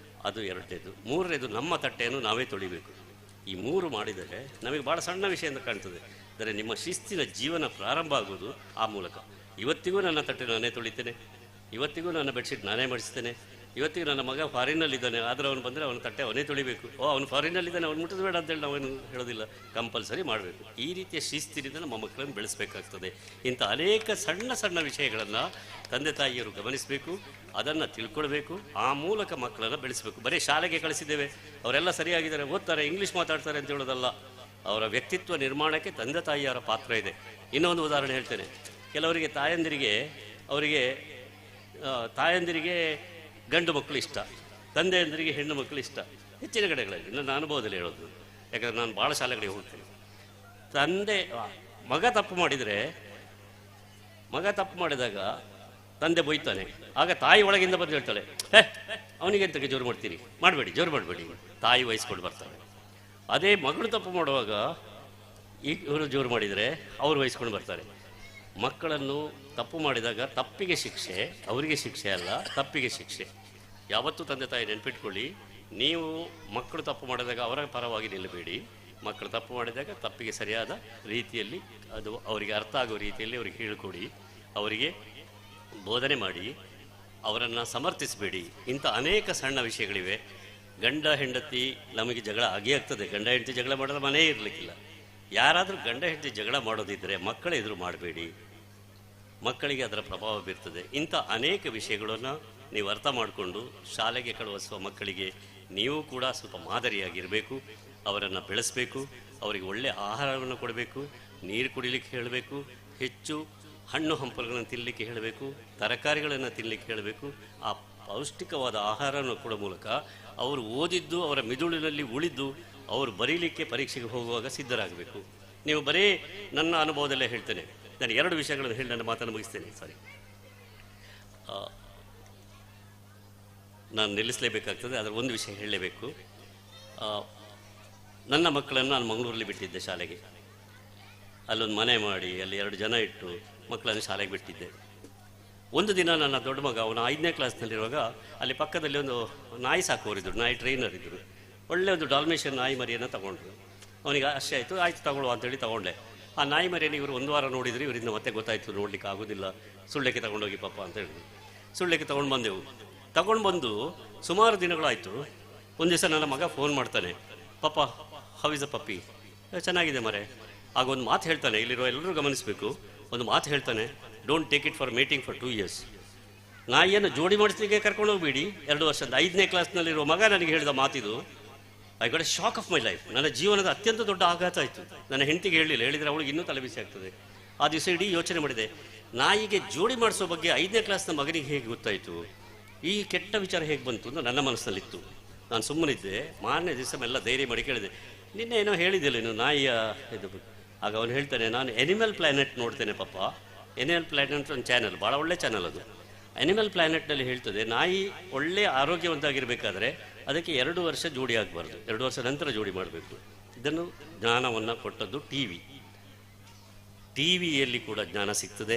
ಅದು ಎರಡನೇದು. ಮೂರನೇದು, ನಮ್ಮ ತಟ್ಟೆಯನ್ನು ನಾವೇ ತೊಳಿಬೇಕು. ಈ 3 ಮಾಡಿದರೆ ನಮಗೆ ಭಾಳ ಸಣ್ಣ ವಿಷಯ ಅಂತ ಕಾಣ್ತದೆ, ಅಂದರೆ ನಿಮ್ಮ ಶಿಸ್ತಿನ ಜೀವನ ಪ್ರಾರಂಭ ಆಗೋದು ಆ ಮೂಲಕ. ಇವತ್ತಿಗೂ ನನ್ನ ತಟ್ಟೆ ನಾನೇ ತೊಳಿತೇನೆ, ಇವತ್ತಿಗೂ ನನ್ನ ಬೆಡ್ಶೀಟ್ ನಾನೇ ಮಾಡಿಸ್ತೇನೆ. ಇವತ್ತಿಗೂ ನನ್ನ ಮಗ ಫಾರಿನಲ್ಲಿದ್ದಾನೆ, ಆದರೆ ಅವನು ಬಂದರೆ ಅವನ ತಟ್ಟೆ ಅವನೇ ತೊಳಿಬೇಕು. ಅವನು ಫಾರಿನಲ್ಲಿದ್ದಾನೆ, ಅವನು ಮುಟ್ಟೋದು ಬೇಡ ಅಂತೇಳಿ ನಾವೇನು ಹೇಳೋದಿಲ್ಲ, ಕಂಪಲ್ಸರಿ ಮಾಡಬೇಕು. ಈ ರೀತಿಯ ಶಿಸ್ತಿನಿಂದ ನಮ್ಮ ಮಕ್ಕಳನ್ನು ಬೆಳೆಸಬೇಕಾಗ್ತದೆ. ಇಂಥ ಅನೇಕ ಸಣ್ಣ ಸಣ್ಣ ವಿಷಯಗಳನ್ನು ತಂದೆ ತಾಯಿಯರು ಗಮನಿಸಬೇಕು, ಅದನ್ನು ತಿಳ್ಕೊಳ್ಬೇಕು, ಆ ಮೂಲಕ ಮಕ್ಕಳನ್ನು ಬೆಳೆಸಬೇಕು. ಬರೀ ಶಾಲೆಗೆ ಕಳಿಸಿದ್ದೇವೆ, ಅವರೆಲ್ಲ ಸರಿಯಾಗಿದ್ದಾರೆ, ಓದ್ತಾರೆ, ಇಂಗ್ಲೀಷ್ ಮಾತಾಡ್ತಾರೆ ಅಂತ ಹೇಳೋದಲ್ಲ. ಅವರ ವ್ಯಕ್ತಿತ್ವ ನಿರ್ಮಾಣಕ್ಕೆ ತಂದೆ ತಾಯಿಯರ ಪಾತ್ರ ಇದೆ. ಇನ್ನೊಂದು ಉದಾಹರಣೆ ಹೇಳ್ತೇನೆ. ಕೆಲವರಿಗೆ ತಾಯಂದಿರಿಗೆ ಗಂಡು ಮಕ್ಕಳು ಇಷ್ಟ, ತಂದೆಯಂದರಿಗೆ ಹೆಣ್ಣು ಮಕ್ಕಳು ಇಷ್ಟ. ಹೆಚ್ಚಿನ ಕಡೆಗಳಲ್ಲಿ ನನ್ನ ಅನುಭವದಲ್ಲಿ ಹೇಳೋದು, ಯಾಕಂದರೆ ನಾನು ಭಾಳ ಶಾಲೆಗಳಿಗೆ ಹೋಗ್ತೇನೆ. ಮಗ ತಪ್ಪು ಮಾಡಿದಾಗ ತಂದೆ ಬೈತಾನೆ, ಆಗ ತಾಯಿ ಒಳಗಿಂದ ಬಂದು ಹೇಳ್ತಾಳೆ, ಅವನಿಗೆ ಎಂತಕ್ಕೆ ಜೋರು ಮಾಡ್ತೀರಿ, ಜೋರು ಮಾಡಬೇಡಿ, ತಾಯಿ ವಹಿಸ್ಕೊಂಡು ಬರ್ತಾಳೆ. ಅದೇ ಮಗಳು ತಪ್ಪು ಮಾಡುವಾಗ ಇವರು ಜೋರು ಮಾಡಿದರೆ ಅವರು ವಹಿಸ್ಕೊಂಡು ಬರ್ತಾರೆ. ಮಕ್ಕಳನ್ನು ತಪ್ಪು ಮಾಡಿದಾಗ ತಪ್ಪಿಗೆ ಶಿಕ್ಷೆ, ಅವರಿಗೆ ಶಿಕ್ಷೆ ಅಲ್ಲ, ತಪ್ಪಿಗೆ ಶಿಕ್ಷೆ. ಯಾವತ್ತೂ ತಂದೆ ತಾಯಿ ನೆನಪಿಟ್ಕೊಳ್ಳಿ, ನೀವು ಮಕ್ಕಳು ತಪ್ಪು ಮಾಡಿದಾಗ ಅವರ ಪರವಾಗಿ ನಿಲ್ಲಬೇಡಿ. ಮಕ್ಕಳು ತಪ್ಪು ಮಾಡಿದಾಗ ತಪ್ಪಿಗೆ ಸರಿಯಾದ ರೀತಿಯಲ್ಲಿ, ಅದು ಅವರಿಗೆ ಅರ್ಥ ಆಗೋ ರೀತಿಯಲ್ಲಿ ಅವರಿಗೆ ಹೇಳಿಕೊಡಿ, ಅವರಿಗೆ ಬೋಧನೆ ಮಾಡಿ, ಅವರನ್ನು ಸಮರ್ಥಿಸಬೇಡಿ. ಇಂಥ ಅನೇಕ ಸಣ್ಣ ವಿಷಯಗಳಿವೆ. ಗಂಡ ಹೆಂಡತಿ ನಮಗೆ ಜಗಳ ಆಗೇ ಆಗ್ತದೆ. ಗಂಡ ಹೆಂಡತಿ ಜಗಳ ಮಾಡಿದ್ರೆ ಮನೇ ಇರಲಿಕ್ಕಿಲ್ಲ. ಯಾರಾದರೂ ಗಂಡ ಹೆಂಡತಿ ಜಗಳ ಮಾಡೋದಿದ್ದರೆ ಮಕ್ಕಳ ಎದುರು ಮಾಡಬೇಡಿ, ಮಕ್ಕಳಿಗೆ ಅದರ ಪ್ರಭಾವ ಬೀರ್ತದೆ. ಇಂಥ ಅನೇಕ ವಿಷಯಗಳನ್ನು ನೀವು ಅರ್ಥ ಮಾಡಿಕೊಂಡು ಶಾಲೆಗೆ ಕಳುಹಿಸುವ ಮಕ್ಕಳಿಗೆ ನೀವು ಕೂಡ ಸ್ವಲ್ಪ ಮಾದರಿಯಾಗಿರಬೇಕು. ಅವರನ್ನು ಬೆಳೆಸಬೇಕು, ಅವರಿಗೆ ಒಳ್ಳೆಯ ಆಹಾರವನ್ನು ಕೊಡಬೇಕು, ನೀರು ಕುಡಿಲಿಕ್ಕೆ ಹೇಳಬೇಕು, ಹೆಚ್ಚು ಹಣ್ಣು ಹಂಪಲುಗಳನ್ನು ತಿನ್ನಲಿಕ್ಕೆ ಹೇಳಬೇಕು, ತರಕಾರಿಗಳನ್ನು ತಿನ್ನಲಿಕ್ಕೆ ಹೇಳಬೇಕು. ಆ ಪೌಷ್ಟಿಕವಾದ ಆಹಾರವನ್ನು ಕೊಡೋ ಮೂಲಕ ಅವರು ಓದಿದ್ದು ಅವರ ಮಿದುಳಿನಲ್ಲಿ ಉಳಿದು ಅವರು ಬರೀಲಿಕ್ಕೆ ಪರೀಕ್ಷೆಗೆ ಹೋಗುವಾಗ ಸಿದ್ಧರಾಗಬೇಕು. ನೀವು ಬರೀ ನನ್ನ ಅನುಭವದಲ್ಲೇ ಹೇಳ್ತೇನೆ. ನಾನು 2 ವಿಷಯಗಳನ್ನು ಹೇಳಿ ನನ್ನ ಮಾತನ್ನು ಮುಗಿಸ್ತೇನೆ. ನಾನು ನಿಲ್ಲಿಸಲೇಬೇಕಾಗ್ತದೆ, ಅದರ ಒಂದು ವಿಷಯ ಹೇಳಲೇಬೇಕು. ನನ್ನ ಮಕ್ಕಳನ್ನು ನಾನು ಮಂಗಳೂರಲ್ಲಿ ಬಿಟ್ಟಿದ್ದೆ ಶಾಲೆಗೆ. ಅಲ್ಲೊಂದು ಮನೆ ಮಾಡಿ ಅಲ್ಲಿ 2 ಜನ ಇಟ್ಟು ಮಕ್ಕಳನ್ನು ಶಾಲೆಗೆ ಬಿಟ್ಟಿದ್ದೆ. ಒಂದು ದಿನ ನನ್ನ ದೊಡ್ಡ ಮಗ, ಅವನು 5ನೇ ಕ್ಲಾಸ್ನಲ್ಲಿರುವಾಗ, ಅಲ್ಲಿ ಪಕ್ಕದಲ್ಲಿ ಒಂದು ನಾಯಿ ಸಾಕೋರಿದ್ದರು, ನಾಯಿ ಟ್ರೈನರ್ ಇದ್ದರು. ಒಳ್ಳೆಯ ಒಂದು ಡಾಲ್ಮೇಷಿಯನ್ ನಾಯಿ ಮರಿಯನ್ನು ತಗೊಂಡ್ರು. ಅವನಿಗೆ ಅಷ್ಟೇ ಆಯಿತು ತಗೊಳ್ಳುವ ಅಂತೇಳಿ ತಗೊಂಡೆ. ಆ ನಾಯಿ ಮರಿಯನ್ನು ಇವರು 1 ವಾರ ನೋಡಿದ್ರು. ಇವರಿಂದ ಮತ್ತೆ ಗೊತ್ತಾಯಿತು ನೋಡಲಿಕ್ಕೆ ಆಗೋದಿಲ್ಲ, ಸುಳ್ಳೆಕ್ಕೆ ತಗೊಂಡೋಗಿ ಪಾಪ ಅಂತ ಹೇಳಿದ್ರು. ಸುಳ್ಳೆಕ್ಕೆ ತಗೊಂಡು ಬಂದು ಸುಮಾರು ದಿನಗಳಾಯಿತು. ಒಂದು ದಿವಸ ನನ್ನ ಮಗ ಫೋನ್ ಮಾಡ್ತಾನೆ, ಪಾಪ ಹೌ ಇಸ್ ಅ ಪಪ್ಪಿ, ಚೆನ್ನಾಗಿದೆ ಮರೆ. ಆಗ ಒಂದು ಮಾತು ಹೇಳ್ತಾನೆ, ಇಲ್ಲಿರೋ ಎಲ್ಲರೂ ಗಮನಿಸಬೇಕು, ಒಂದು ಮಾತು ಹೇಳ್ತಾನೆ, don't take it for mating for 2 years. ನಾಯಿಯನ್ನು ಜೋಡಿ ಮಾಡಿಸ್ಲಿಕ್ಕೆ ಕರ್ಕೊಂಡು ಹೋಗ್ಬೇಡಿ. 2 ವರ್ಷದ 5ನೇ ಕ್ಲಾಸ್ನಲ್ಲಿರುವ ಮಗ ನನಗೆ ಹೇಳಿದ ಮಾತಿದು. I got a shock of my life. ನನ್ನ ಜೀವನದ ಅತ್ಯಂತ ದೊಡ್ಡ ಆಘಾತ ಆಯಿತು. ನನ್ನ ಹೆಂಡತಿಗೆ ಹೇಳಿದರೆ ಅವಳಿಗೆ ಇನ್ನೂ ತಲೆಬಿಸಿ ಆಗ್ತದೆ. ಆ ದಿವಸ ಇಡೀ ಯೋಚನೆ ಮಾಡಿದೆ, ನಾಯಿಗೆ ಜೋಡಿ ಮಾಡಿಸೋ ಬಗ್ಗೆ 5ನೇ ಕ್ಲಾಸ್ನ ಮಗನಿಗೆ ಹೇಗೆ ಗೊತ್ತಾಯಿತು, ಈ ಕೆಟ್ಟ ವಿಚಾರ ಹೇಗೆ ಬಂತು ಅಂತ ನನ್ನ ಮನಸ್ಸಿನಲ್ಲಿತ್ತು. ನಾನು ಸುಮ್ಮನಿದ್ದೆ. ಮಾರನೇ ದಿವಸ ಎಲ್ಲ ಧೈರ್ಯ ಮಾಡಿ ಕೇಳಿದೆ, ನಿನ್ನೆ ಏನೋ ಹೇಳಿದ್ದಿಲ್ಲ ನೀನು ನಾಯಿಯ ಇದು. ಆಗ ಅವನು ಹೇಳ್ತಾನೆ, ನಾನು ಎನಿಮಲ್ ಪ್ಲಾನೆಟ್ ನೋಡ್ತೇನೆ ಪಪ್ಪ. ಎನಿಮಲ್ ಪ್ಲಾನೆಟ್ ಒಂದು ಚಾನಲ್, ಭಾಳ ಒಳ್ಳೆ ಚಾನಲ್ ಅದು. ಅನಿಮಲ್ ಪ್ಲಾನೆಟ್ನಲ್ಲಿ ಹೇಳ್ತದೆ, ನಾಯಿ ಒಳ್ಳೆಯ ಆರೋಗ್ಯವಂತಾಗಿರಬೇಕಾದ್ರೆ ಅದಕ್ಕೆ 2 ವರ್ಷ ಜೋಡಿ ಆಗಬಾರ್ದು, 2 ವರ್ಷ ನಂತರ ಜೋಡಿ ಮಾಡಬೇಕು. ಇದನ್ನು ಜ್ಞಾನವನ್ನು ಕೊಟ್ಟದ್ದು ಟಿ ವಿಯಲ್ಲಿ ಕೂಡ ಜ್ಞಾನ ಸಿಗ್ತದೆ,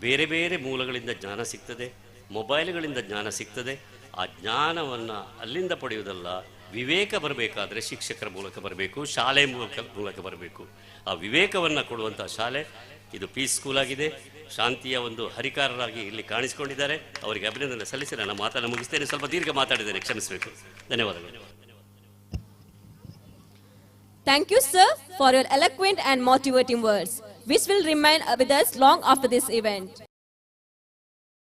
ಬೇರೆ ಬೇರೆ ಮೂಲಗಳಿಂದ ಜ್ಞಾನ ಸಿಗ್ತದೆ. ಮೊಬೈಲ್ಗಳಿಂದ ಜ್ಞಾನ ಸಿಗ್ತದೆ. ಆ ಜ್ಞಾನವನ್ನು ಅಲ್ಲಿಂದ ಪಡೆಯುವುದಲ್ಲ, ವಿವೇಕ ಬರಬೇಕಾದ್ರೆ ಶಿಕ್ಷಕರ ಮೂಲಕ ಬರಬೇಕು, ಶಾಲೆ ಮೂಲಕ ಬರಬೇಕು. ಆ ವಿವೇಕವನ್ನು ಕೊಡುವಂಥ ಶಾಲೆ ಇದು ಪೀಸ್ ಸ್ಕೂಲ್ ಆಗಿದೆ. ಶಾಂತಿಯ ಒಂದು ಹರಿಕಾರರಾಗಿ ಇಲ್ಲಿ ಕಾಣಿಸಿಕೊಂಡಿದ್ದಾರೆ. ಅವರಿಗೆ ಅಭಿನಂದನೆ ಸಲ್ಲಿಸಿ ನನ್ನ ಮಾತನ್ನು ಮುಗಿಸ್ತೇನೆ. ಸ್ವಲ್ಪ ದೀರ್ಘ ಮಾತಾಡಿದ್ದೇನೆ, ಕ್ಷಮಿಸಬೇಕು. ಧನ್ಯವಾದಗಳು. Thank you, sir, for your eloquent and motivating words, which will remain with us long after this event.